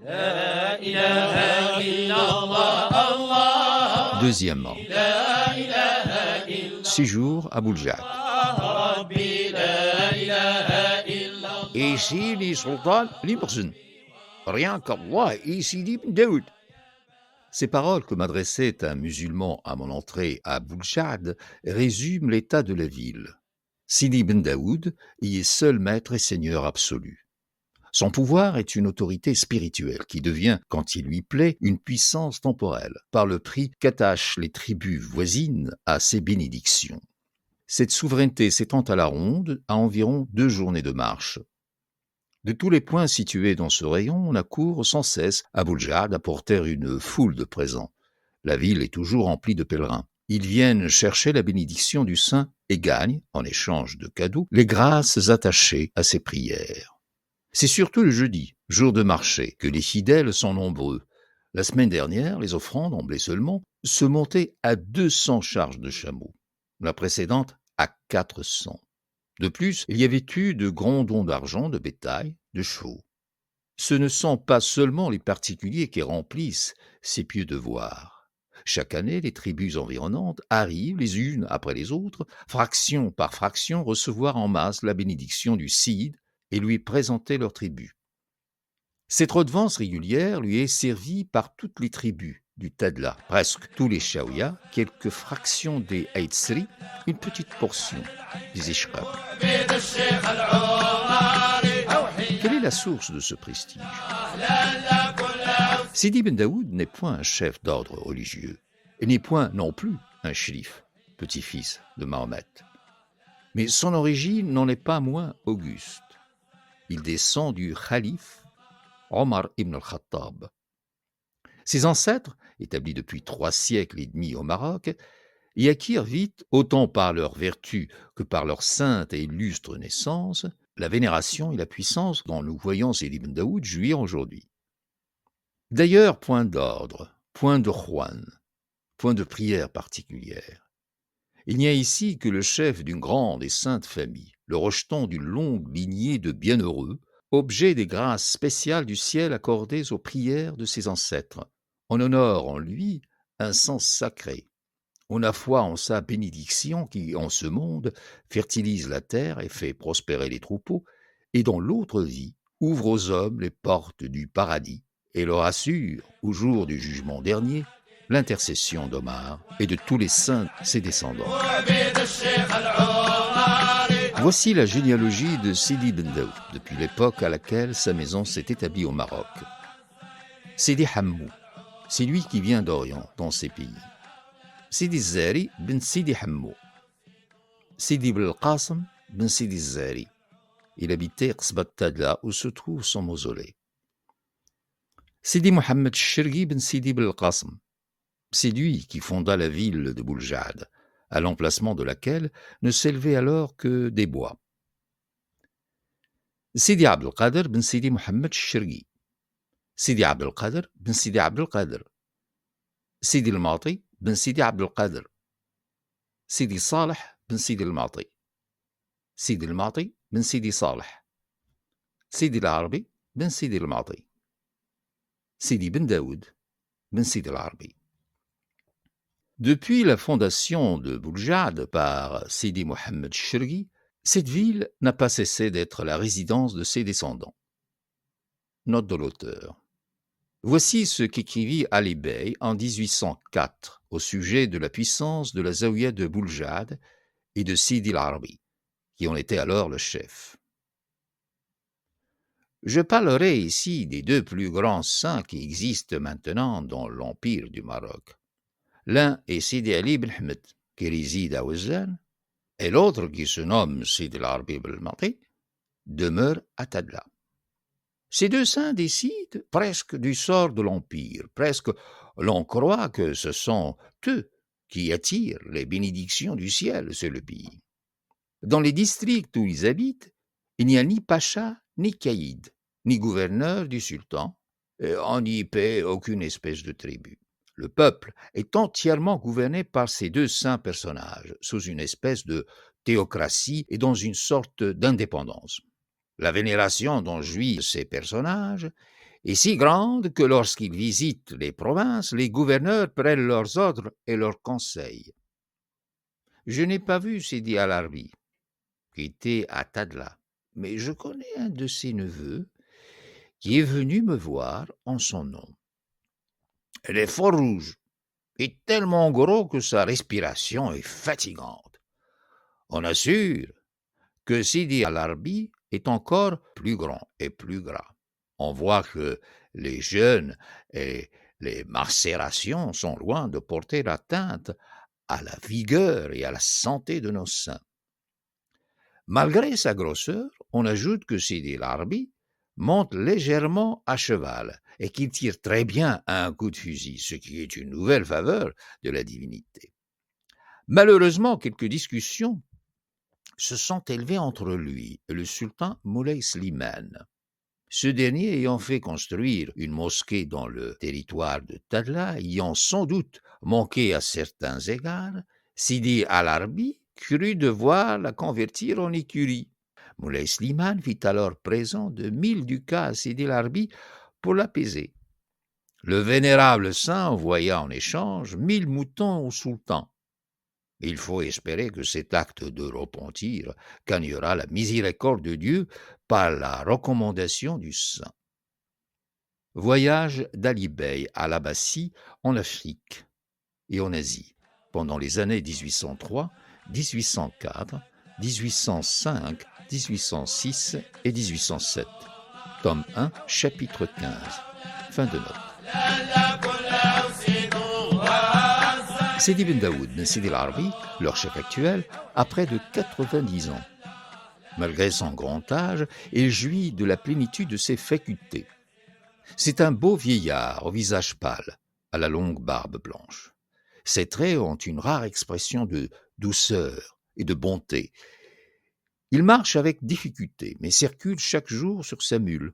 لا إله إلا الله الله Deuxièmement, لا إله إلا séjour à Bouljad. الله ربي لا إله إلا الله Et Sidi Sultan l'Ibrzen, rien qu'Allah et Sidi Ben Daoud. Ces paroles que m'adressait un musulman à mon entrée à Bouljad résument l'état de la ville. Sidi Ben Daoud y est seul maître et seigneur absolu. Son pouvoir est une autorité spirituelle qui devient, quand il lui plaît, une puissance temporelle, par le prix qu'attachent les tribus voisines à ses bénédictions. Cette souveraineté s'étend à la ronde à environ 2 journées de marche. De tous les points situés dans ce rayon, on accourt sans cesse à Bouljad apporter une foule de présents. La ville est toujours remplie de pèlerins. Ils viennent chercher la bénédiction du saint et gagnent, en échange de cadeaux, les grâces attachées à ses prières. C'est surtout le jeudi, jour de marché, que les fidèles sont nombreux. La semaine dernière, les offrandes, en blé seulement, se montaient à 200 charges de chameaux. La précédente, à 400. De plus, il y avait eu de grands dons d'argent, de bétail, de chevaux. Ce ne sont pas seulement les particuliers qui remplissent ces pieux devoirs. Chaque année, les tribus environnantes arrivent les unes après les autres, fraction par fraction, recevoir en masse la bénédiction du Cid et lui présenter leur tribu. Cette redevance régulière lui est servie par toutes les tribus du Tadla, presque tous les Shaouya, quelques fractions des Aïtsri, une petite portion des Ishraq. بيد الشيخ العمري أوحي Quelle est la source de ce prestige? لا كل Sidi Ben Daoud n'est point un chef d'ordre religieux, et n'est point non plus un shérif, petit-fils de Mahomet. Mais son origine n'en est pas moins auguste. Il descend du khalife Omar ibn al-Khattab. Ses ancêtres, établis depuis 3 siècles et demi au Maroc, y acquirent vite, autant par leur vertu que par leur sainte et illustre naissance, la vénération et la puissance dont nous voyons Sidi Ben Daoud jouir aujourd'hui. D'ailleurs, point d'ordre, point de Juan, point de prière particulière. Il n'y a ici que le chef d'une grande et sainte famille, le rejeton d'une longue lignée de bienheureux, objet des grâces spéciales du ciel accordées aux prières de ses ancêtres. On honore en lui un sens sacré. On a foi en sa bénédiction qui, en ce monde, fertilise la terre et fait prospérer les troupeaux, et dans l'autre vie, ouvre aux hommes les portes du paradis et leur assure, au jour du jugement dernier, l'intercession d'Omar et de tous les saints ses descendants. بيد الشيخ العمري Voici la généalogie de Sidi Ben Daoud, depuis l'époque à laquelle sa maison s'est établie au Maroc. Sidi Hammou, c'est lui qui vient d'Orient, dans ces pays. Sidi Zari ben Sidi Hammou. Sidi Bel Qasim ben Sidi Zari. Il habitait Qsbat Tadla, où se trouve son mausolée. Sidi Mohammed Shirgi ben Sidi Bel Qasim. C'est lui qui fonda la ville de Bouljad, à l'emplacement de laquelle ne s'élevaient alors que des bois. Sidi Abdel Qadir ben Sidi Mohammed Shirgi. Sidi Abdel Qadir ben Sidi Abdel Qadir. Sidi al-Mati ben Sidi Abdel Qadir. Sidi Saleh ben Sidi al-Mati. Sidi al-Mati ben Sidi Saleh. Sidi al-Arabi ben Sidi al-Mati. Sidi Ben Daoud ben Sidi al-Arabi. Depuis la fondation de Bouljad par Sidi Mohammed Shirgi, cette ville n'a pas cessé d'être la résidence de ses descendants. Note de l'auteur. Voici ce qu'écrivit Ali Bey en 1804 au sujet de la puissance de la Zaouïa de Bouljad et de Sidi al-Arabi, qui en était alors le chef. Je parlerai ici des 2 plus grands saints qui existent maintenant dans l'Empire du Maroc. L'un est Sidi Ali ibn Ahmed, qui réside à Ouzan, et l'autre, qui se nomme Sidi al-Arabi ibn al-Mati, demeure à Tadla. Ces 2 saints décident presque du sort de l'Empire, presque l'on croit que ce sont eux qui attirent les bénédictions du ciel sur le pays. Dans les districts où ils habitent, il n'y a ni pacha, ni caïd, ni gouverneur du sultan, et on n'y paie aucune espèce de tribut. Le peuple est entièrement gouverné par ces 2 saints personnages, sous une espèce de théocratie et dans une sorte d'indépendance. La vénération dont jouissent ces personnages est si grande que lorsqu'il visite les provinces, les gouverneurs prennent leurs ordres et leurs conseils. Je n'ai pas vu Sidi Al-Arbi, qui était à Tadla, mais je connais un de ses neveux qui est venu me voir en son nom. Elle est fort rouge et tellement gros que sa respiration est fatigante. On assure que Sidi Al-Arbi est encore plus grand et plus gras. On voit que les jeûnes et les macérations sont loin de porter atteinte à la vigueur et à la santé de nos seins. Malgré sa grosseur, on ajoute que Sidi Al-Arbi monte légèrement à cheval et qu'il tire très bien à un coup de fusil, ce qui est une nouvelle faveur de la divinité. Malheureusement, quelques discussions se sont élevées entre lui et le sultan Moulay Slimane. Ce dernier ayant fait construire une mosquée dans le territoire de Tadla, ayant sans doute manqué à certains égards, Sidi Al-Arbi crut devoir la convertir en écurie. Moulay Slimane fit alors présent de 1000 ducats à Sidi Al-Arbi pour l'apaiser. Le vénérable saint envoya en échange 1000 moutons au sultan. Il faut espérer que cet acte de repentir gagnera la miséricorde de Dieu par la recommandation du saint. Voyage d'Ali Bey à l'Abbassie en Afrique et en Asie pendant les années 1803, 1804, 1805, 1806 et 1807. Tome 1, chapitre 15. Fin de note. Sidi Ben Daoud Ben Sidi Al-Arbi, leur chef actuel, a près de 90 ans. Malgré son grand âge, il jouit de la plénitude de ses facultés. C'est un beau vieillard au visage pâle, à la longue barbe blanche. Ses traits ont une rare expression de douceur et de bonté. Il marche avec difficulté, mais circule chaque jour sur sa mule.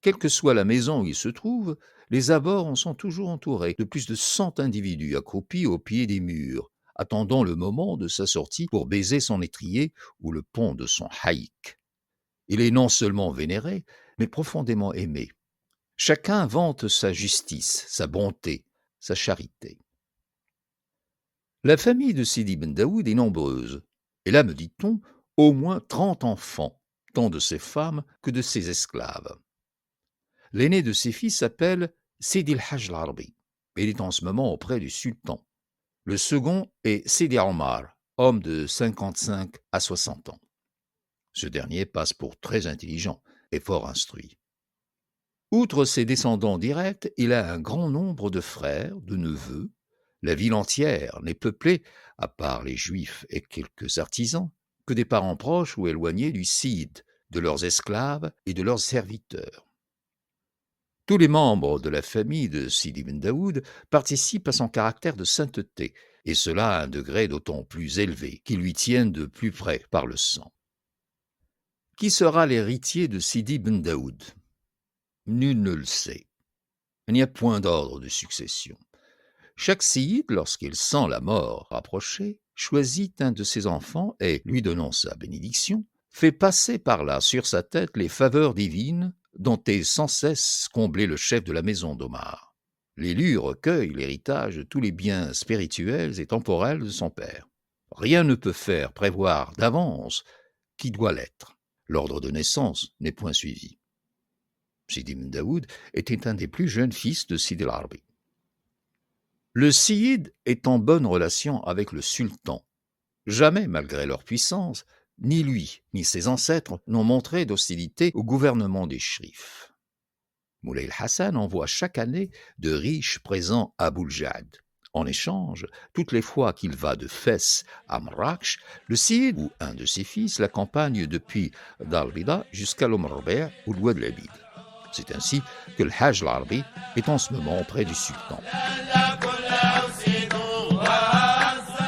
Quelle que soit la maison où il se trouve, les abords en sont toujours entourés de plus de 100 individus accroupis au pied des murs, attendant le moment de sa sortie pour baiser son étrier ou le pont de son haïk. Il est non seulement vénéré, mais profondément aimé. Chacun vante sa justice, sa bonté, sa charité. La famille de Sidi Ben Daoud est nombreuse. Elle a, me dit-on, au moins 30 enfants, tant de ses femmes que de ses esclaves. L'aîné de ses fils s'appelle Sidi Al-Hajj Al-Arbi. Il est en ce moment auprès du sultan. Le second est Sidi Omar, homme de 55 à 60 ans. Ce dernier passe pour très intelligent et fort instruit. Outre ses descendants directs, il a un grand nombre de frères, de neveux. La ville entière n'est peuplée, à part les juifs et quelques artisans, que des parents proches ou éloignés du Cid, de leurs esclaves et de leurs serviteurs. Tous les membres de la famille de Sidi Ben Daoud participent à son caractère de sainteté, et cela à un degré d'autant plus élevé qu'ils lui tiennent de plus près par le sang. Qui sera l'héritier de Sidi Ben Daoud ? Nul ne le sait. Il n'y a point d'ordre de succession. Chaque Siyid, lorsqu'il sent la mort approcher, choisit un de ses enfants et, lui donnant sa bénédiction, fait passer par là sur sa tête les faveurs divines dont est sans cesse comblé le chef de la maison d'Omar. L'élu recueille l'héritage de tous les biens spirituels et temporels de son père. Rien ne peut faire prévoir d'avance qui doit l'être. L'ordre de naissance n'est point suivi. Sidi Ben Daoud était un des plus jeunes fils de Sidi Al-Arbi. Le Siyid est en bonne relation avec le sultan. Jamais, malgré leur puissance, ni lui ni ses ancêtres n'ont montré d'hostilité au gouvernement des Shrifs. Moulay Hassan envoie chaque année de riches présents à Bouljad. En échange, toutes les fois qu'il va de Fès à Marrakech, le Siyid ou un de ses fils l'accompagne depuis Darbida jusqu'à l'Omarbeh ou l'Oued-Labid. C'est ainsi que le Hajj Al-Arbi est en ce moment auprès du sultan.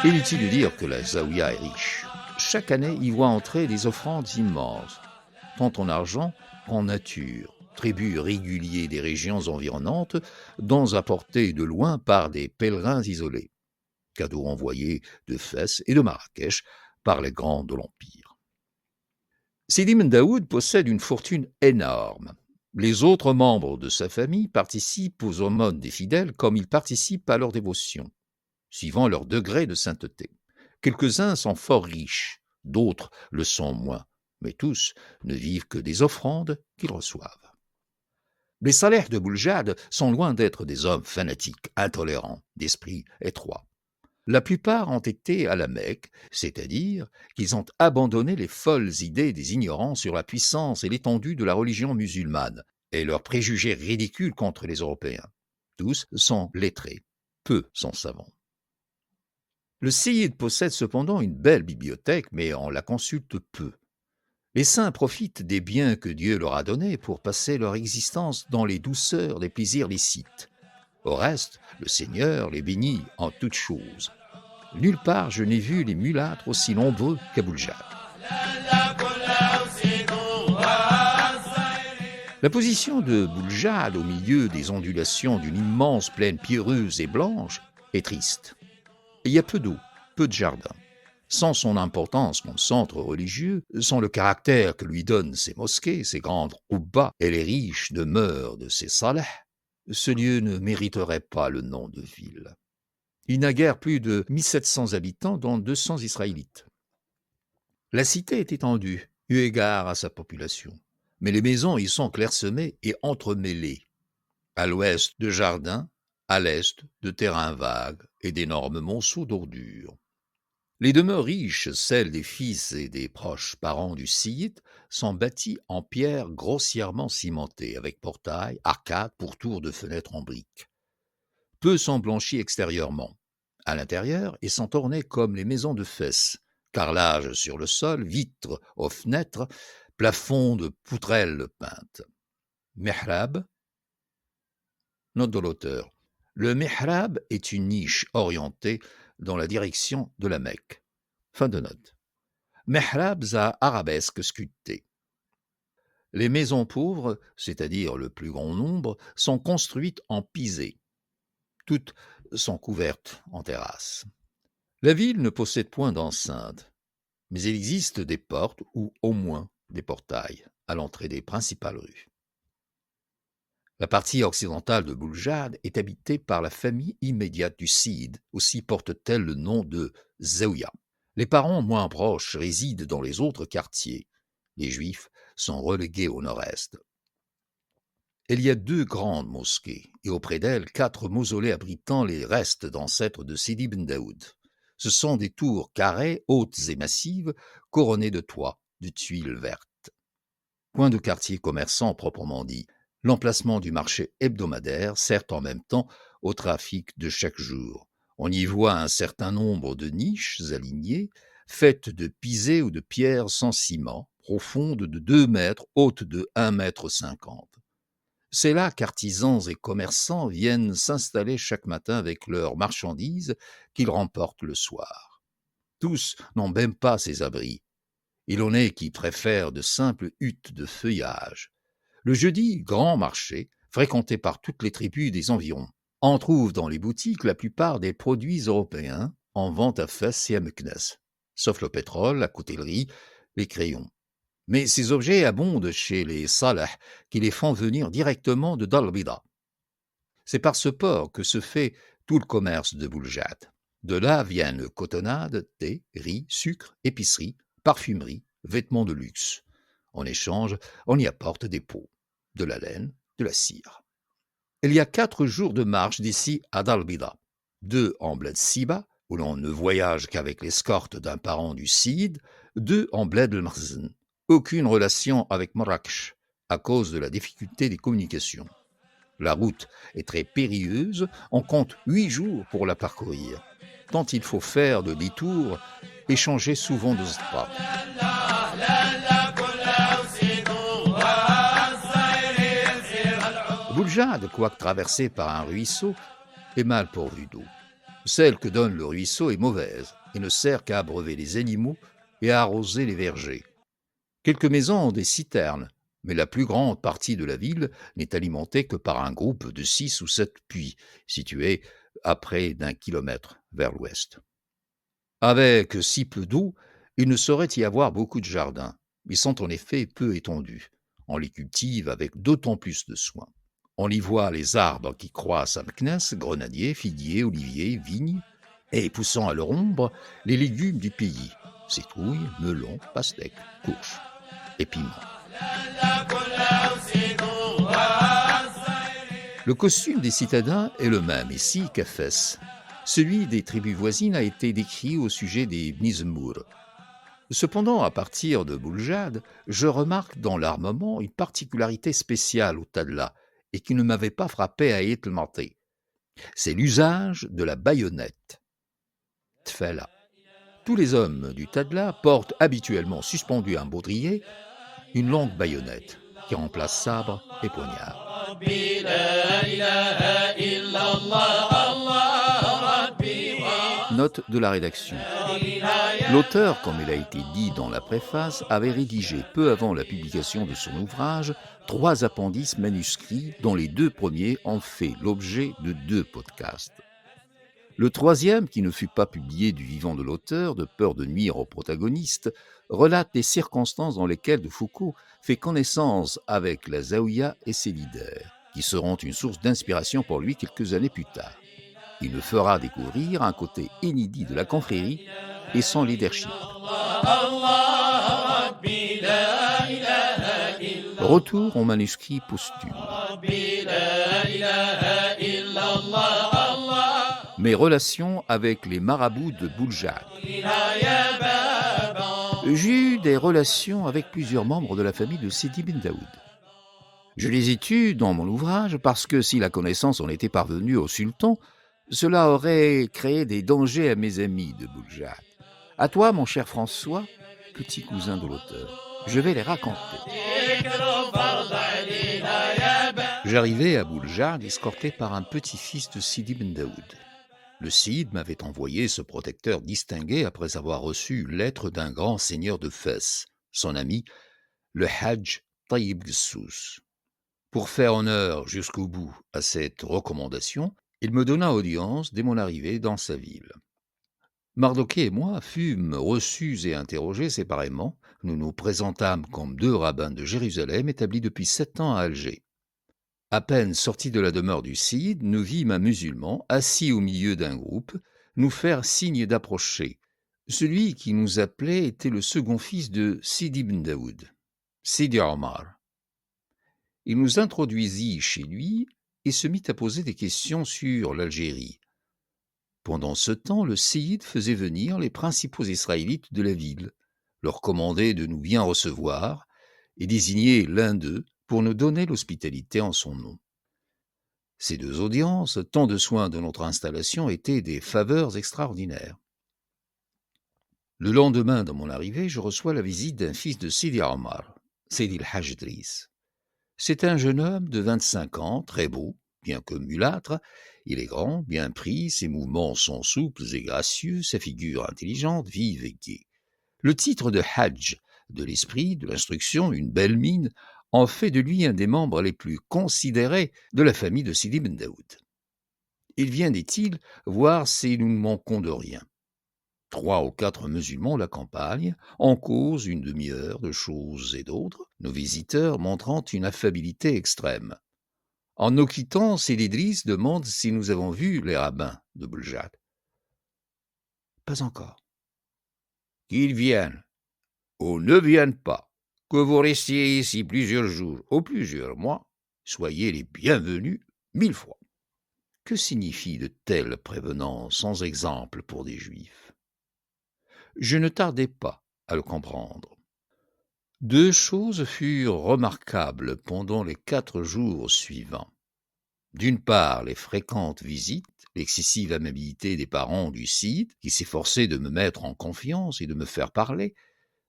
Inutile de dire que la Zaouïa est riche. Chaque année, y voit entrer des offrandes immenses, tant en argent qu'en nature, tributs réguliers des régions environnantes, dons apportés de loin par des pèlerins isolés, cadeaux envoyés de Fès et de Marrakech par les grands de l'Empire. Sidi Ben Daoud possède une fortune énorme. Les autres membres de sa famille participent aux aumônes des fidèles comme ils participent à leur dévotion, suivant leur degré de sainteté. Quelques-uns sont fort riches, d'autres le sont moins, mais tous ne vivent que des offrandes qu'ils reçoivent. Les Saleh de Bouljad sont loin d'être des hommes fanatiques, intolérants, d'esprit étroit. La plupart ont été à la Mecque, c'est-à-dire qu'ils ont abandonné les folles idées des ignorants sur la puissance et l'étendue de la religion musulmane et leurs préjugés ridicules contre les Européens. Tous sont lettrés, peu sont savants. Le Seyyid possède cependant une belle bibliothèque, mais on la consulte peu. Les saints profitent des biens que Dieu leur a donnés pour passer leur existence dans les douceurs des plaisirs licites. Au reste, le Seigneur les bénit en toutes choses. Nulle part je n'ai vu les mulâtres aussi nombreux qu'à Bouljad. La position de Bouljad au milieu des ondulations d'une immense plaine pierreuse et blanche est triste. Il y a peu d'eau, peu de jardins. Sans son importance comme centre religieux, sans le caractère que lui donnent ses mosquées, ses grandes roubbas et les riches demeures de ses saleh, ce lieu ne mériterait pas le nom de ville. Il n'a guère plus de 1700 habitants, dont 200 Israélites. La cité est étendue, eu égard à sa population, mais les maisons y sont clairsemées et entremêlées. À l'ouest, de jardins, à l'est, de terrains vagues et d'énormes monceaux d'ordures. Les demeures riches, celles des fils et des proches parents du Seyyid, sont bâties en pierre grossièrement cimentée, avec portail, arcades, pourtours de fenêtres en briques. Peu sont blanchis extérieurement. À l'intérieur, ils sont ornés comme les maisons de Fès, carrelage sur le sol, vitres aux fenêtres, plafond de poutrelles peintes. Mihrab. Note de l'auteur. Le mihrab est une niche orientée dans la direction de la Mecque. Fin de note. Mihrabs à arabesques sculptés. Les maisons pauvres, c'est-à-dire le plus grand nombre, sont construites en pisé. Toutes sont couvertes en terrasse. La ville ne possède point d'enceinte, mais il existe des portes ou au moins des portails à l'entrée des principales rues. La partie occidentale de Bouljad est habitée par la famille immédiate du Seyyid, aussi porte-t-elle le nom de Zaouia. Les parents moins proches résident dans les autres quartiers. Les Juifs sont relégués au nord-est. Il y a 2 grandes mosquées, et auprès d'elles 4 mausolées abritant les restes d'ancêtres de Sidi Ben Daoud. Ce sont des tours carrées, hautes et massives, couronnées de toits, de tuiles vertes. Point de quartier commerçant proprement dit, l'emplacement du marché hebdomadaire sert en même temps au trafic de chaque jour. On y voit un certain nombre de niches alignées, faites de pisé ou de pierres sans ciment, profondes de 2 mètres, hautes de 1,50 mètre. C'est là qu'artisans et commerçants viennent s'installer chaque matin avec leurs marchandises qu'ils remportent le soir. Tous n'ont même pas ces abris. Il en est qui préfèrent de simples huttes de feuillage. Le jeudi, grand marché, fréquenté par toutes les tribus des environs. On trouve dans les boutiques la plupart des produits européens en vente à Fès et à Meknès, sauf le pétrole, la coutellerie, les crayons. Mais ces objets abondent chez les Saleh qui les font venir directement de Dal-Bida. C'est par ce port que se fait tout le commerce de Bouljad. De là viennent cotonnades, thé, riz, sucre, épicerie, parfumerie, vêtements de luxe. En échange, on y apporte des peaux, de la laine, de la cire. Il y a 4 jours de marche d'ici à Dal-Bida, 2 en bled Siba, où l'on ne voyage qu'avec l'escorte d'un parent du Seyyid, 2 en bled el-Makhzen. Aucune relation avec Marrakech, à cause de la difficulté des communications. La route est très périlleuse, on compte 8 jours pour la parcourir, tant il faut faire de détours et changer souvent de strat. Bouljad, quoique traversée par un ruisseau, est mal pourvue d'eau. Celle que donne le ruisseau est mauvaise et ne sert qu'à abreuver les animaux et à arroser les vergers. Quelques maisons ont des citernes, mais la plus grande partie de la ville n'est alimentée que par un groupe de 6 ou 7 puits, situés à près d'1 kilomètre vers l'ouest. Avec si peu d'eau, il ne saurait y avoir beaucoup de jardins. Ils sont en effet peu étendus. On les cultive avec d'autant plus de soin. On y voit les arbres qui croissent à Meknès, grenadiers, figuiers, oliviers, vignes, et poussant à leur ombre, les légumes du pays, citrouilles, melons, pastèques, courges et piments. Le costume des citadins est le même ici qu'à Fès. Celui des tribus voisines a été décrit au sujet des Nizmour. Cependant, à partir de Bouljad, je remarque dans l'armement une particularité spéciale au Tadla et qui ne m'avait pas frappé à Ethelmanté. C'est l'usage de la baïonnette. Tfela. Tous les hommes du Tadla portent habituellement suspendu à un baudrier une longue baïonnette qui remplace sabre et poignard. Note de la rédaction. L'auteur, comme il a été dit dans la préface, avait rédigé peu avant la publication de son ouvrage 3 appendices manuscrits dont les 2 premiers ont fait l'objet de 2 podcasts. Le 3e, qui ne fut pas publié du vivant de l'auteur, de peur de nuire au protagoniste, relate les circonstances dans lesquelles de Foucault fait connaissance avec la Zaouïa et ses leaders, qui seront une source d'inspiration pour lui quelques années plus tard. Il me fera découvrir un côté inédit de la confrérie et son leadership. Retour au manuscrit posthume. Mes relations avec les marabouts de Bouljad. J'ai eu des relations avec plusieurs membres de la famille de Sidi bin Daoud. Je les ai eus dans mon ouvrage parce que si la connaissance en était parvenue au sultan, cela aurait créé des dangers à mes amis de Bouljad. À toi, mon cher François, petit cousin de l'auteur, je vais les raconter. J'arrivais à Bouljad escorté par un petit-fils de Sidi bin Daoud. Le Cid m'avait envoyé ce protecteur distingué après avoir reçu une lettre d'un grand seigneur de Fès, son ami, le Hadj Taïb Gessous. Pour faire honneur jusqu'au bout à cette recommandation, il me donna audience dès mon arrivée dans sa ville. Mardoché et moi fûmes reçus et interrogés séparément. Nous nous présentâmes comme 2 rabbins de Jérusalem établis depuis 7 ans à Alger. À peine sortis de la demeure du Cid, nous vîmes un musulman, assis au milieu d'un groupe, nous faire signe d'approcher. Celui qui nous appelait était le second fils de Sidi ibn Daoud, Sidi Omar. Il nous introduisit chez lui et se mit à poser des questions sur l'Algérie. Pendant ce temps, le Séyid faisait venir les principaux Israélites de la ville, leur commandait de nous bien recevoir et désignait l'un d'eux pour nous donner l'hospitalité en son nom. Ces 2 audiences, tant de soins de notre installation, étaient des faveurs extraordinaires. Le lendemain de mon arrivée, je reçois la visite d'un fils de Sidi Omar, Sidi el-Hajj Idriss. C'est un jeune homme de 25 ans, très beau, bien que mulâtre. Il est grand, bien pris, ses mouvements sont souples et gracieux, sa figure intelligente, vive et gaie. Le titre de Hajj, de l'esprit, de l'instruction, une belle mine, en fait de lui un des membres les plus considérés de la famille de Sidi ibn Daoud. Il vient, dit-il, voir si nous ne manquons de rien. 3 ou 4 musulmans l'accompagnent, en cause une demi-heure de choses et d'autres, nos visiteurs montrant une affabilité extrême. En nous quittant, Sidi Idriss demande si nous avons vu les rabbins de Bouljad. Pas encore. Qu'ils viennent, ou ne viennent pas, que vous restiez ici plusieurs jours ou plusieurs mois, soyez les bienvenus 1000 fois. Que signifient de telles prévenances sans exemple pour des Juifs? Je ne tardai pas à le comprendre. 2 choses furent remarquables pendant les 4 jours suivants. D'une part, les fréquentes visites, l'excessive amabilité des parents du Cid, qui s'efforçaient de me mettre en confiance et de me faire parler.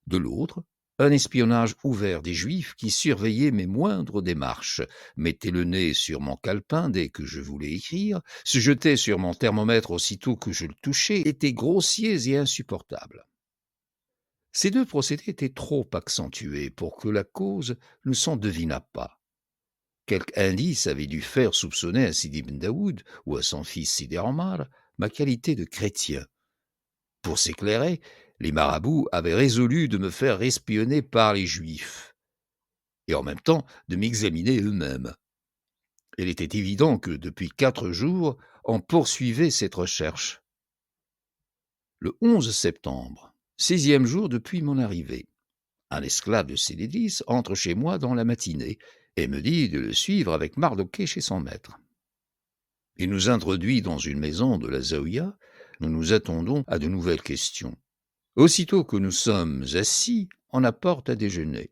De l'autre, un espionnage ouvert des Juifs qui surveillaient mes moindres démarches, mettaient le nez sur mon calepin dès que je voulais écrire, se jetaient sur mon thermomètre aussitôt que je le touchais, étaient grossiers et insupportables. Ces 2 procédés étaient trop accentués pour que la cause ne s'en devinât pas. Quelque indice avait dû faire soupçonner à Sidi ibn Daoud ou à son fils Sidi Omar ma qualité de chrétien. Pour s'éclairer, les marabouts avaient résolu de me faire espionner par les Juifs. et en même temps de m'examiner eux-mêmes. Il était évident que depuis 4 jours, on poursuivait cette recherche. Le 11 septembre, 6e jour depuis mon arrivée, un esclave de Sélédis entre chez moi dans la matinée et me dit de le suivre avec Mardochée chez son maître. Il nous introduit dans une maison de la Zaouïa. Nous nous attendons à de nouvelles questions. Aussitôt que nous sommes assis, on apporte à déjeuner.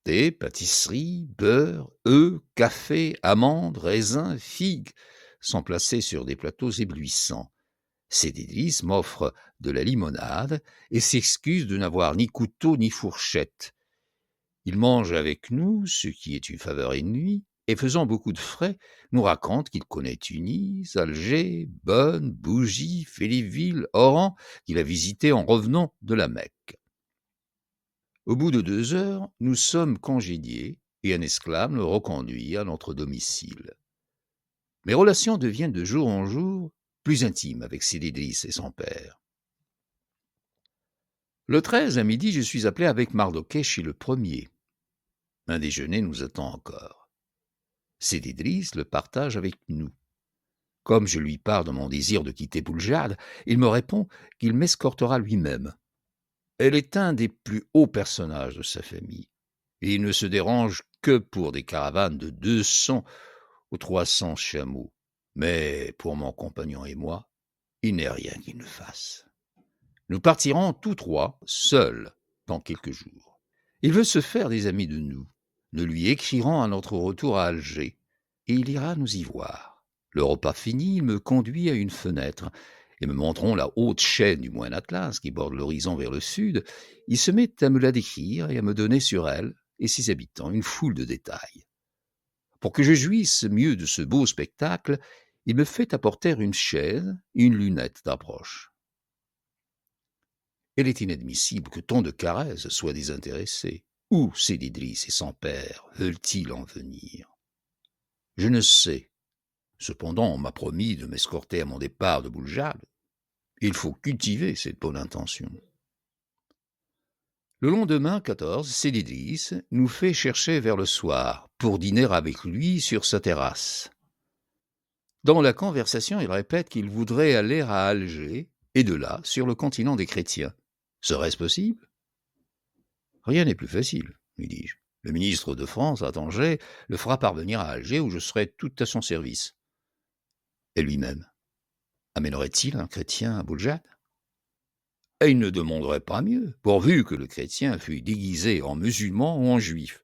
Thé, pâtisserie, beurre, œufs, café, amandes, raisins, figues sont placés sur des plateaux éblouissants. Sédélis m'offre de la limonade et s'excuse de n'avoir ni couteau ni fourchette. Il mange avec nous, ce qui est une faveur inouïe, et faisant beaucoup de frais, nous raconte qu'il connaît Tunis, Alger, Bonn, Bougie, Félieville, Oran, qu'il a visité en revenant de la Mecque. Au bout de 2 heures, nous sommes congédiés et un esclave le reconduit à notre domicile. Mes relations deviennent de jour en jour plus intimes avec Sédélis et son père. Le 13 à midi, je suis appelé avec Mardochée chez le premier. Un déjeuner nous attend encore. Sédélis le partage avec nous. Comme je lui parle de mon désir de quitter Bouljad, il me répond qu'il m'escortera lui-même. Elle est un des plus hauts personnages de sa famille, et il ne se dérange que pour des caravanes de 200 ou 300 chameaux. Mais pour mon compagnon et moi, il n'est rien qu'il ne fasse. Nous partirons tous 3, seuls, dans quelques jours. Il veut se faire des amis de nous. Nous lui écrirons à notre retour à Alger, et il ira nous y voir. Le repas fini, il me conduit à une fenêtre, et me montrant la haute chaîne du Moyen Atlas qui borde l'horizon vers le sud, il se met à me la décrire et à me donner sur elle et ses habitants une foule de détails. Pour que je jouisse mieux de ce beau spectacle, il me fait apporter une chaise et une lunette d'approche. Il est inadmissible que tant de caresses soient désintéressées. Où Sédélis et son père veulent-ils en venir? Je ne sais. Cependant, on m'a promis de m'escorter à mon départ de Bouljad. Il faut cultiver cette bonne intention. Le lendemain, 14, Sédélis nous fait chercher vers le soir pour dîner avec lui sur sa terrasse. Dans la conversation, il répète qu'il voudrait aller à Alger et de là sur le continent des chrétiens. Serait-ce possible? Rien n'est plus facile, lui dis-je. Le ministre de France à Tanger le fera parvenir à Alger où je serai tout à son service. Et lui-même, amènerait-il un chrétien à Bouljad? Et il ne demanderait pas mieux, pourvu que le chrétien fût déguisé en musulman ou en juif,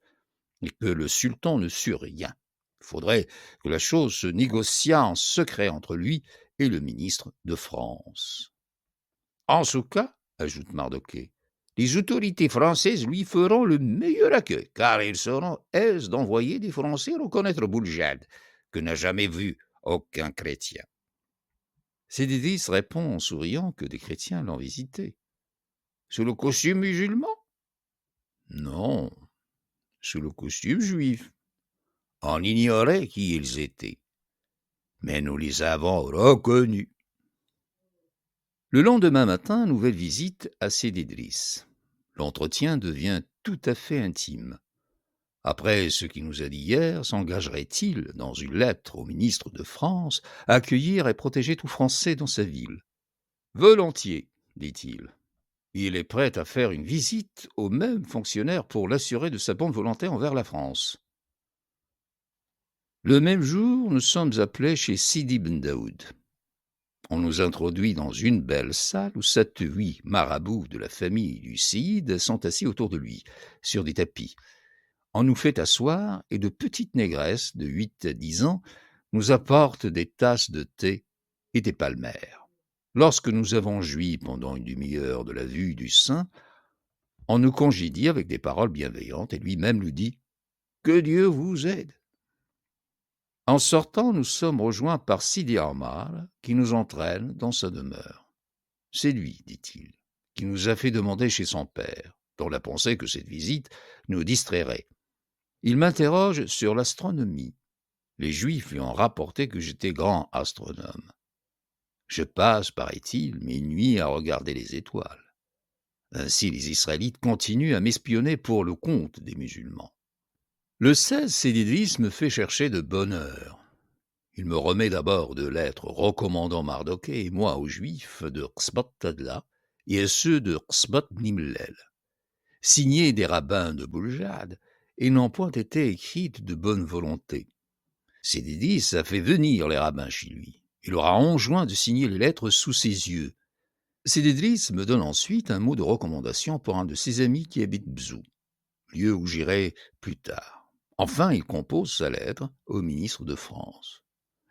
et que le sultan ne sût rien. Il faudrait que la chose se négociât en secret entre lui et le ministre de France. En ce cas, ajoute Mardochée, les autorités françaises lui feront le meilleur accueil, car ils seront aises d'envoyer des Français reconnaître Bouljad, que n'a jamais vu aucun chrétien. Sédélis répond en souriant que des chrétiens l'ont visité. Sous le costume musulman? Non, sous le costume juif. On ignorait qui ils étaient, mais nous les avons reconnus. Le lendemain matin, nouvelle visite à Sédélis. L'entretien devient tout à fait intime. Après ce qu'il nous a dit hier, s'engagerait-il, dans une lettre au ministre de France, à accueillir et protéger tout Français dans sa ville? Volontiers, dit-il. Il est prêt à faire une visite au même fonctionnaire pour l'assurer de sa bonne volonté envers la France. Le même jour, nous sommes appelés chez Sidi Ben Daoud. On nous introduit dans une belle salle où 7-8 marabouts de la famille du Sidi sont assis autour de lui, sur des tapis. On nous fait asseoir et de petites négresses de 8 à 10 ans nous apportent des tasses de thé et des palmères. Lorsque nous avons joui pendant une demi-heure de la vue du saint, on nous congédie avec des paroles bienveillantes et lui-même nous dit « Que Dieu vous aide ». En sortant, nous sommes rejoints par Sidi Omar, qui nous entraîne dans sa demeure. C'est lui, dit-il, qui nous a fait demander chez son père, dans la pensée que cette visite nous distrairait. Il m'interroge sur l'astronomie. Les Juifs lui ont rapporté que j'étais grand astronome. Je passe, paraît-il, mes nuits à regarder les étoiles. Ainsi, les Israélites continuent à m'espionner pour le compte des musulmans. Le 16, Sédidris me fait chercher de bonne heure. Il me remet d'abord deux lettres recommandant Mardoké et moi aux Juifs de Ksbat Tadla et à ceux de Ksbat Nimlel, signées des rabbins de Bouljad et n'ont point été écrites de bonne volonté. Sédidis a fait venir les rabbins chez lui. Il leur a enjoint de signer les lettres sous ses yeux. Sédidis me donne ensuite un mot de recommandation pour un de ses amis qui habite Bzou, lieu où j'irai plus tard. Enfin, il compose sa lettre au ministre de France.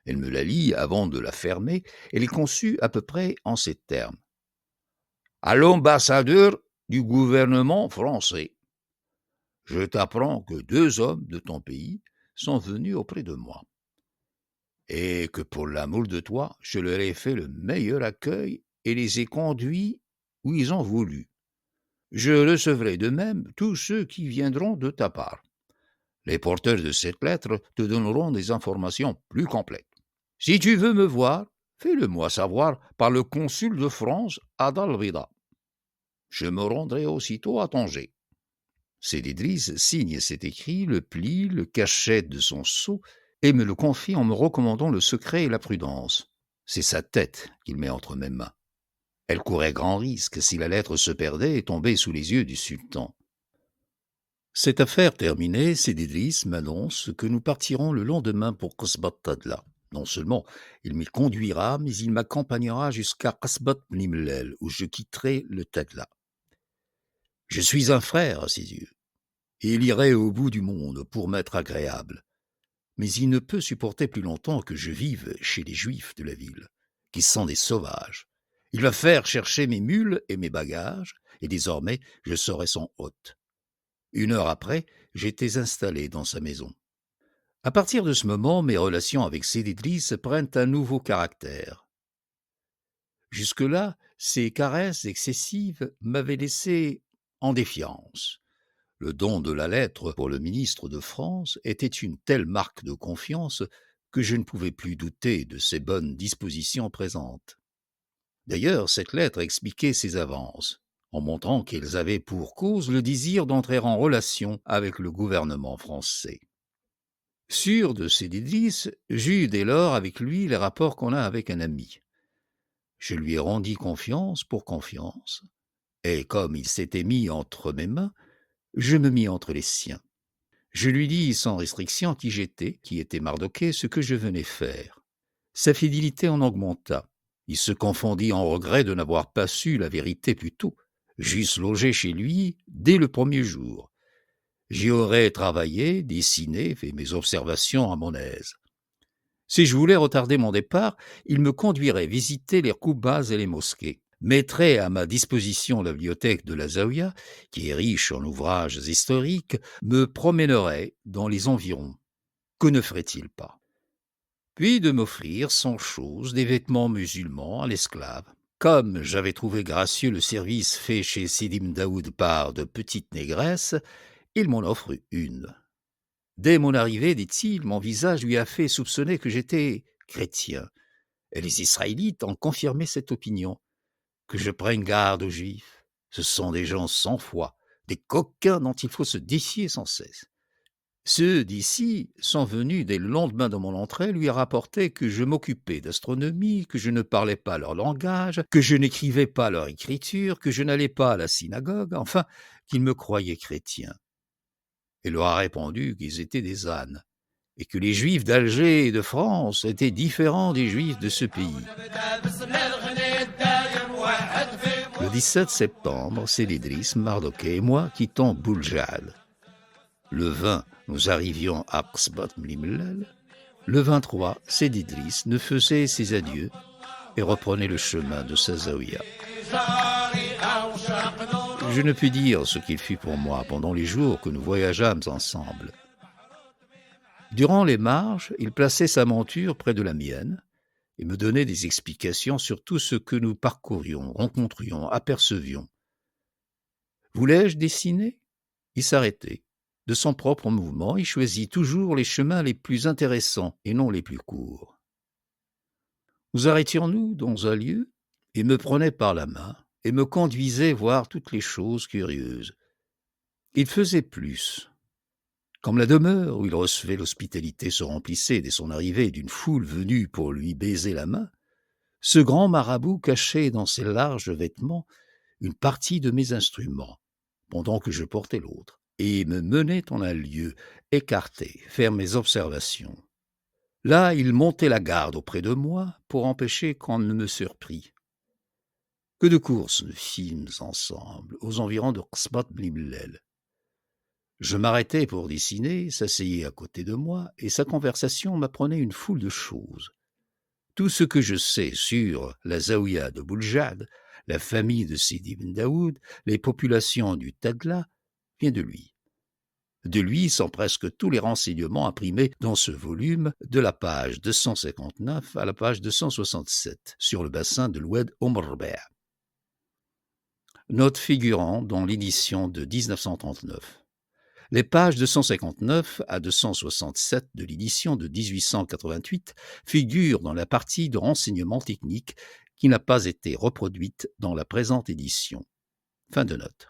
Elle me la lit avant de la fermer. Elle est conçue à peu près en ces termes. À l'ambassadeur du gouvernement français, je t'apprends que deux hommes de ton pays sont venus auprès de moi, et que pour l'amour de toi, je leur ai fait le meilleur accueil et les ai conduits où ils ont voulu. Je recevrai de même tous ceux qui viendront de ta part. Les porteurs de cette lettre te donneront des informations plus complètes. Si tu veux me voir, fais-le-moi savoir par le consul de France à Dalrida. Je me rendrai aussitôt à Tanger. Sédidris signe cet écrit, le plie, le cachette de son sceau et me le confie en me recommandant le secret et la prudence. C'est sa tête qu'il met entre mes mains. Elle courait grand risque si la lettre se perdait et tombait sous les yeux du sultan. Cette affaire terminée, Sédidris m'annonce que nous partirons le lendemain pour Ksbat Tadla. Non seulement il m'y conduira, mais il m'accompagnera jusqu'à Ksbat Nimlel, où je quitterai le Tadla. Je suis un frère à ses yeux, et il irait au bout du monde pour m'être agréable. Mais il ne peut supporter plus longtemps que je vive chez les Juifs de la ville, qui sont des sauvages. Il va faire chercher mes mules et mes bagages, et désormais je serai son hôte. 1 heure après, j'étais installé dans sa maison. À partir de ce moment, mes relations avec Sédidris prennent un nouveau caractère. Jusque-là, ses caresses excessives m'avaient laissé en défiance. Le don de la lettre pour le ministre de France était une telle marque de confiance que je ne pouvais plus douter de ses bonnes dispositions présentes. D'ailleurs, cette lettre expliquait ses avances, en montrant qu'elles avaient pour cause le désir d'entrer en relation avec le gouvernement français. Sûr de Sédidris, j'eus dès lors avec lui les rapports qu'on a avec un ami. Je lui rendis confiance pour confiance, et comme il s'était mis entre mes mains, je me mis entre les siens. Je lui dis sans restriction qui était Mardoké, ce que je venais faire. Sa fidélité en augmenta. Il se confondit en regret de n'avoir pas su la vérité plus tôt. J'eusse logé chez lui dès le premier jour. J'y aurais travaillé, dessiné, fait mes observations à mon aise. Si je voulais retarder mon départ, il me conduirait visiter les koubas et les mosquées, mettrait à ma disposition la bibliothèque de la Zaouïa, qui est riche en ouvrages historiques, me promènerait dans les environs. Que ne ferait-il pas? Puis de m'offrir sans chose des vêtements musulmans à l'esclave. Comme j'avais trouvé gracieux le service fait chez Sidim Daoud par de petites négresses, il m'en offre une. Dès mon arrivée, dit-il, mon visage lui a fait soupçonner que j'étais chrétien. Et les Israélites ont confirmé cette opinion. Que je prenne garde aux Juifs. Ce sont des gens sans foi, des coquins dont il faut se défier sans cesse. Ceux d'ici sont venus dès le lendemain de mon entrée lui rapporter que je m'occupais d'astronomie, que je ne parlais pas leur langage, que je n'écrivais pas leur écriture, que je n'allais pas à la synagogue, enfin, qu'ils me croyaient chrétien. Et leur a répondu qu'ils étaient des ânes, et que les Juifs d'Alger et de France étaient différents des Juifs de ce pays. Le 17 septembre, Sédidris, Mardoké et moi quittons Bouljad. Le 20, nous arrivions à Ksbat Mlimlel. Le 23, Sédidris ne faisait ses adieux et reprenait le chemin de sa Zaouïa. Je ne puis dire ce qu'il fut pour moi pendant les jours que nous voyageâmes ensemble. Durant les marches, il plaçait sa monture près de la mienne et me donnait des explications sur tout ce que nous parcourions, rencontrions, apercevions. Voulais-je dessiner? Il s'arrêtait. De son propre mouvement, il choisit toujours les chemins les plus intéressants et non les plus courts. Nous arrêtions-nous dans un lieu et me prenait par la main et me conduisait voir toutes les choses curieuses. Il faisait plus. Comme la demeure où il recevait l'hospitalité se remplissait dès son arrivée d'une foule venue pour lui baiser la main, ce grand marabout cachait dans ses larges vêtements une partie de mes instruments, pendant que je portais l'autre, et me menait en un lieu écarté faire mes observations. Là, il montait la garde auprès de moi pour empêcher qu'on ne me surprît. Que de courses nous fîmes ensemble aux environs de Qsbat Blibellel. Je m'arrêtais pour dessiner, s'asseyait à côté de moi, et sa conversation m'apprenait une foule de choses. Tout ce que je sais sur la Zaouïa de Bouljad, la famille de Sidi Ben Daoud, les populations du Tadla, vient de lui. De lui sont presque tous les renseignements imprimés dans ce volume de la page 259 à la page 267 sur le bassin de l'Oued Omrbea. Note figurant dans l'édition de 1939. Les pages 259 à 267 de l'édition de 1888 figurent dans la partie de renseignements techniques qui n'a pas été reproduite dans la présente édition. Fin de note.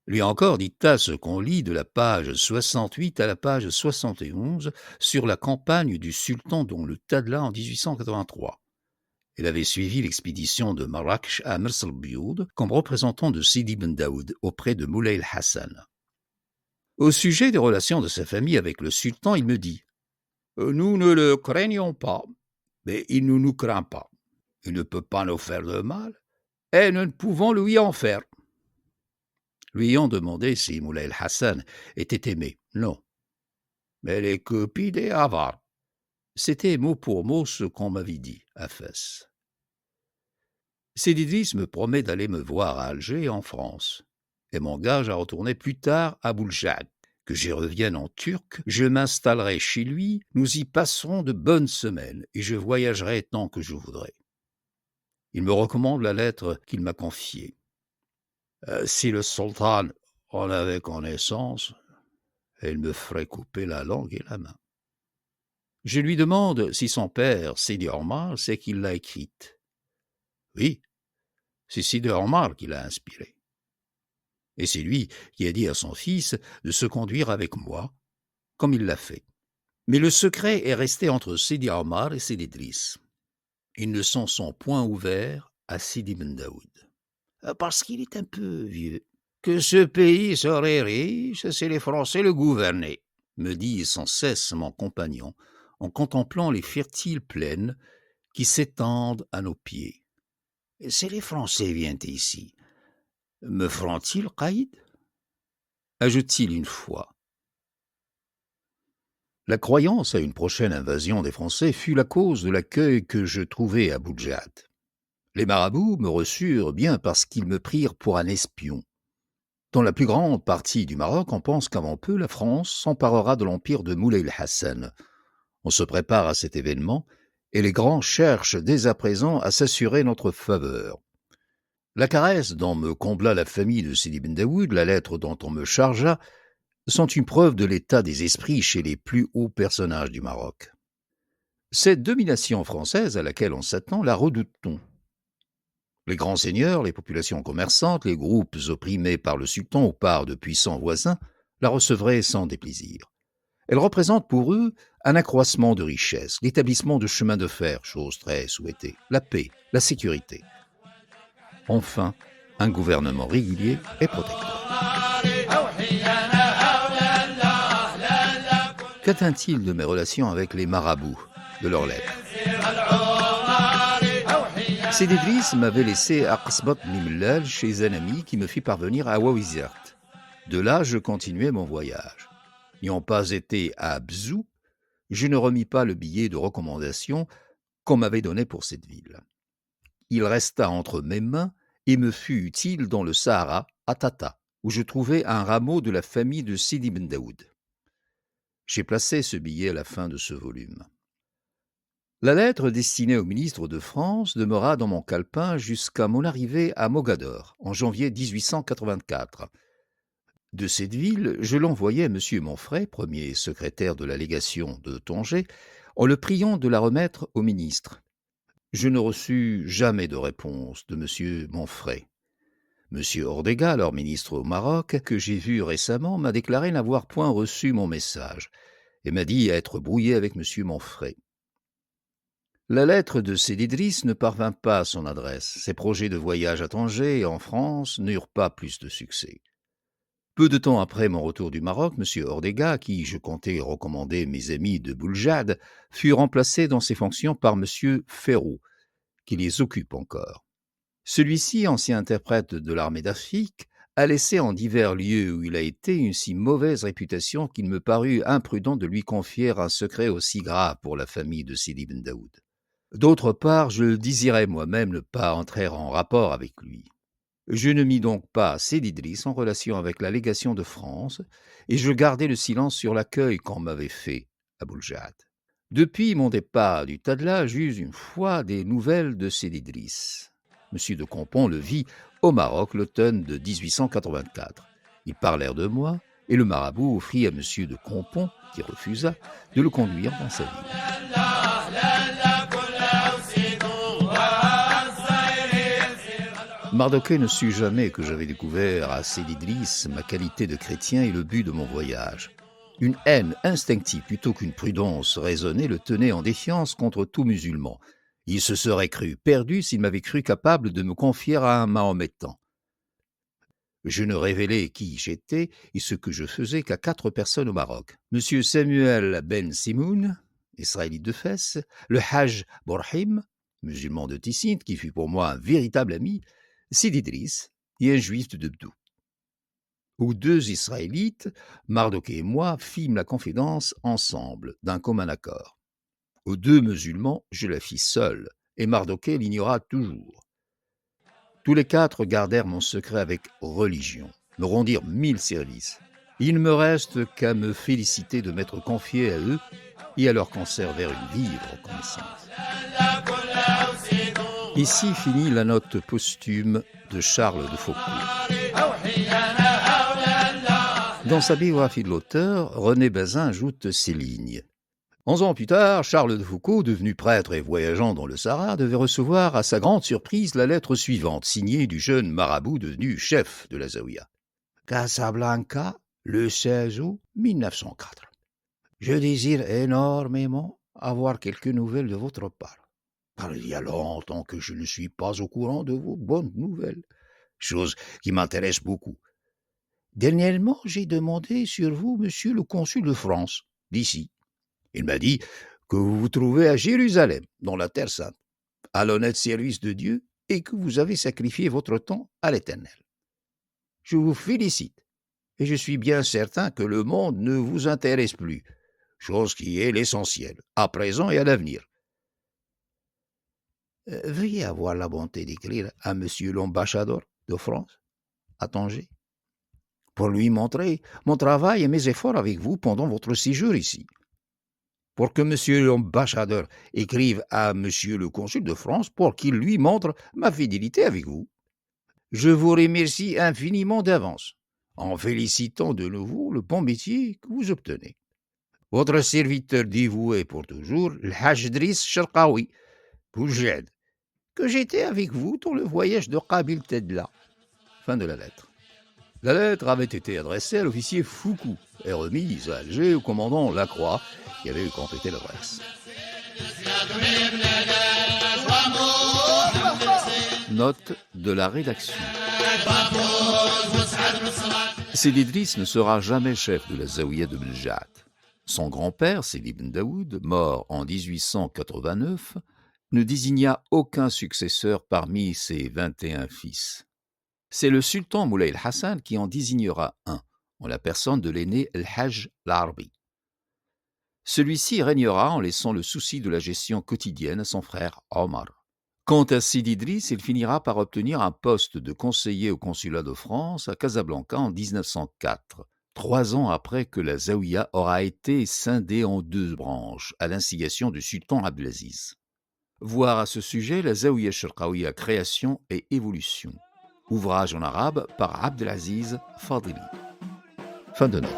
Lui encore dicta ce qu'on lit de la page 68 à la page 71 sur la campagne du sultan dont le Tadla en 1883. Il avait suivi l'expédition de Marrakech à Merselbioud comme représentant de Sidi Ben Daoud auprès de Moulay Hassan. Au sujet des relations de sa famille avec le sultan, il me dit « Nous ne le craignons pas, mais il ne nous craint pas. Il ne peut pas nous faire de mal, et nous ne pouvons lui en faire. » Lui ayant demandé si Moulay Hassan était aimé, non. Mais les cupides et avares. C'était mot pour mot ce qu'on m'avait dit à Fès. Sidi Idriss me promet d'aller me voir à Alger, en France, et m'engage à retourner plus tard à Bouljad. Que j'y revienne en turc, je m'installerai chez lui, nous y passerons de bonnes semaines, et je voyagerai tant que je voudrai. Il me recommande la lettre qu'il m'a confiée. Si le sultan en avait connaissance, il me ferait couper la langue et la main. Je lui demande si son père, Sidi Omar, sait qu'il l'a écrite. Oui, c'est Sidi Omar qui l'a inspirée. Et c'est lui qui a dit à son fils de se conduire avec moi, comme il l'a fait. Mais le secret est resté entre Sidi Omar et Sidi Idriss. Ils ne s'en sont point ouverts à Sidi Ben Daoud, parce qu'il est un peu vieux. Que ce pays serait riche si les Français le gouvernaient, me dit sans cesse mon compagnon, en contemplant les fertiles plaines qui s'étendent à nos pieds. Si les Français viennent ici, me feront-ils caïd? Ajoute-t-il une fois. La croyance à une prochaine invasion des Français fut la cause de l'accueil que je trouvai à Bouljad. Les marabouts me reçurent bien parce qu'ils me prirent pour un espion. Dans la plus grande partie du Maroc, on pense qu'avant peu, la France s'emparera de l'empire de Moulay Hassan. On se prépare à cet événement, et les grands cherchent dès à présent à s'assurer notre faveur. La caresse dont me combla la famille de Sidi Ben Daoud, la lettre dont on me chargea, sont une preuve de l'état des esprits chez les plus hauts personnages du Maroc. Cette domination française à laquelle on s'attend, la redoute-t-on? Les grands seigneurs, les populations commerçantes, les groupes opprimés par le sultan ou par de puissants voisins la recevraient sans déplaisir. Elle représente pour eux un accroissement de richesse, l'établissement de chemins de fer, chose très souhaitée, la paix, la sécurité. Enfin, un gouvernement régulier et protecteur. Qu'atteint-il de mes relations avec les marabouts, de leurs lettres? Sidi Idriss m'avait laissé à Qsbat Blibellel chez un ami qui me fit parvenir à Ouawizert. De là, je continuai mon voyage. N'ayant pas été à Bzou, je ne remis pas le billet de recommandation qu'on m'avait donné pour cette ville. Il resta entre mes mains et me fut utile dans le Sahara, à Tata, où je trouvai un rameau de la famille de Sidi Ben Daoud. J'ai placé ce billet à la fin de ce volume. La lettre destinée au ministre de France demeura dans mon calepin jusqu'à mon arrivée à Mogador, en janvier 1884. De cette ville, je l'envoyai à M. Monfray, premier secrétaire de la légation de Tanger, en le priant de la remettre au ministre. Je ne reçus jamais de réponse de M. Monfray. Monsieur Ordega, alors ministre au Maroc, que j'ai vu récemment, m'a déclaré n'avoir point reçu mon message et m'a dit être brouillé avec monsieur Monfray. La lettre de Sidi Driss ne parvint pas à son adresse. Ses projets de voyage à Tanger et en France n'eurent pas plus de succès. Peu de temps après mon retour du Maroc, M. Ordega, à qui je comptais recommander mes amis de Bouljad, fut remplacé dans ses fonctions par M. Ferraud, qui les occupe encore. Celui-ci, ancien interprète de l'armée d'Afrique, a laissé en divers lieux où il a été une si mauvaise réputation qu'il me parut imprudent de lui confier un secret aussi grave pour la famille de Sidi Ben Daoud. D'autre part, je désirais moi-même ne pas entrer en rapport avec lui. Je ne mis donc pas Sidi Driss en relation avec la légation de France et je gardai le silence sur l'accueil qu'on m'avait fait à Bouljad. Depuis mon départ du Tadla, j'eus une fois des nouvelles de Sidi Driss. M. de Compon le vit au Maroc l'automne de 1884. Ils parlèrent de moi et le marabout offrit à M. de Compon, qui refusa, de le conduire dans sa ville. Mardoquet ne sut jamais que j'avais découvert à Sidi Driss ma qualité de chrétien et le but de mon voyage. Une haine instinctive plutôt qu'une prudence raisonnée le tenait en défiance contre tout musulman. Il se serait cru perdu s'il m'avait cru capable de me confier à un mahométan. Je ne révélai qui j'étais et ce que je faisais qu'à 4 personnes au Maroc. M. Samuel Ben Simoun, israélite de Fès, le Hajj Borhim, musulman de Tissint, qui fut pour moi un véritable ami, Sidi Driss et un juif de Debdou. Aux 2 Israélites, Mardoquet et moi fîmes la confidence ensemble, d'un commun accord. Aux 2 musulmans, je la fis seul, et Mardoquet l'ignora toujours. Tous les 4 gardèrent mon secret avec religion, me rendirent 1000 services. Il ne me reste qu'à me féliciter de m'être confié à eux et à leur conserver une vive reconnaissance. Ici finit la note posthume de Charles de Foucault. Dans sa biographie de l'auteur, René Bazin ajoute ces lignes. 11 ans plus tard, Charles de Foucault, devenu prêtre et voyageant dans le Sahara, devait recevoir à sa grande surprise la lettre suivante, signée du jeune marabout devenu chef de la Zaouïa. Casablanca, le 16 août 1904. Je désire énormément avoir quelques nouvelles de votre part, car il y a longtemps que je ne suis pas au courant de vos bonnes nouvelles, chose qui m'intéresse beaucoup. Dernièrement, j'ai demandé sur vous, monsieur le consul de France, d'ici. Il m'a dit que vous vous trouvez à Jérusalem, dans la Terre Sainte, à l'honnête service de Dieu, et que vous avez sacrifié votre temps à l'Éternel. Je vous félicite, et je suis bien certain que le monde ne vous intéresse plus, chose qui est l'essentiel, à présent et à l'avenir. Veuillez avoir la bonté d'écrire à monsieur l'ambassadeur de France, à Tanger, pour lui montrer mon travail et mes efforts avec vous pendant votre séjour ici. Pour que monsieur l'ambassadeur écrive à monsieur le consul de France pour qu'il lui montre ma fidélité avec vous. Je vous remercie infiniment d'avance, en félicitant de nouveau le bon métier que vous obtenez. Votre serviteur dévoué pour toujours, le Hajj Driss Cherkaoui, Bouljad, que j'étais avec vous dans le voyage de Kabil Tedla. Fin de la lettre. La lettre avait été adressée à l'officier Foucault et remise à Alger au commandant Lacroix, qui avait complété l'adresse. Note de la rédaction. Sidi Driss ne sera jamais chef de la Zaouïa de Bouljad. Son grand-père, Sidi Ben Daoud, mort en 1889, ne désigna aucun successeur parmi ses 21 fils. C'est le sultan Moulay el-Hassan qui en désignera un, en la personne de l'aîné El-Hajj Larbi. Celui-ci régnera en laissant le souci de la gestion quotidienne à son frère Omar. Quant à Sidi Driss, il finira par obtenir un poste de conseiller au consulat de France à Casablanca en 1904, 3 ans après que la Zaouïa aura été scindée en 2 branches, à l'instigation du sultan Abdelaziz. Voir à ce sujet la Zaouïa Cherkaoui à création et évolution. Ouvrage en arabe par Abdelaziz Fadili. Fin de note.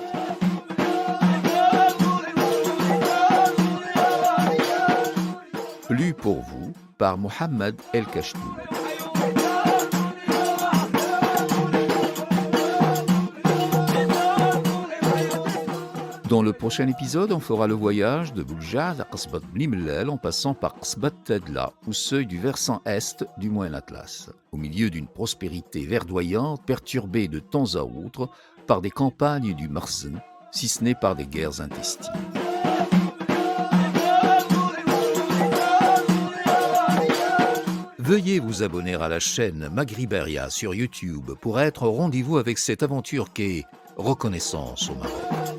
Lu pour vous par Mohamed El Kachtoum. Dans le prochain épisode, on fera le voyage de Bouljad à Qasbat Bni Mellal en passant par Qasbat Tadla, au seuil du versant est du Moyen Atlas, au milieu d'une prospérité verdoyante perturbée de temps à autre par des campagnes du Marzen, si ce n'est par des guerres intestines. Veuillez vous abonner à la chaîne Maghriberia sur YouTube pour être au rendez-vous avec cette aventure qu'est Reconnaissance au Maroc.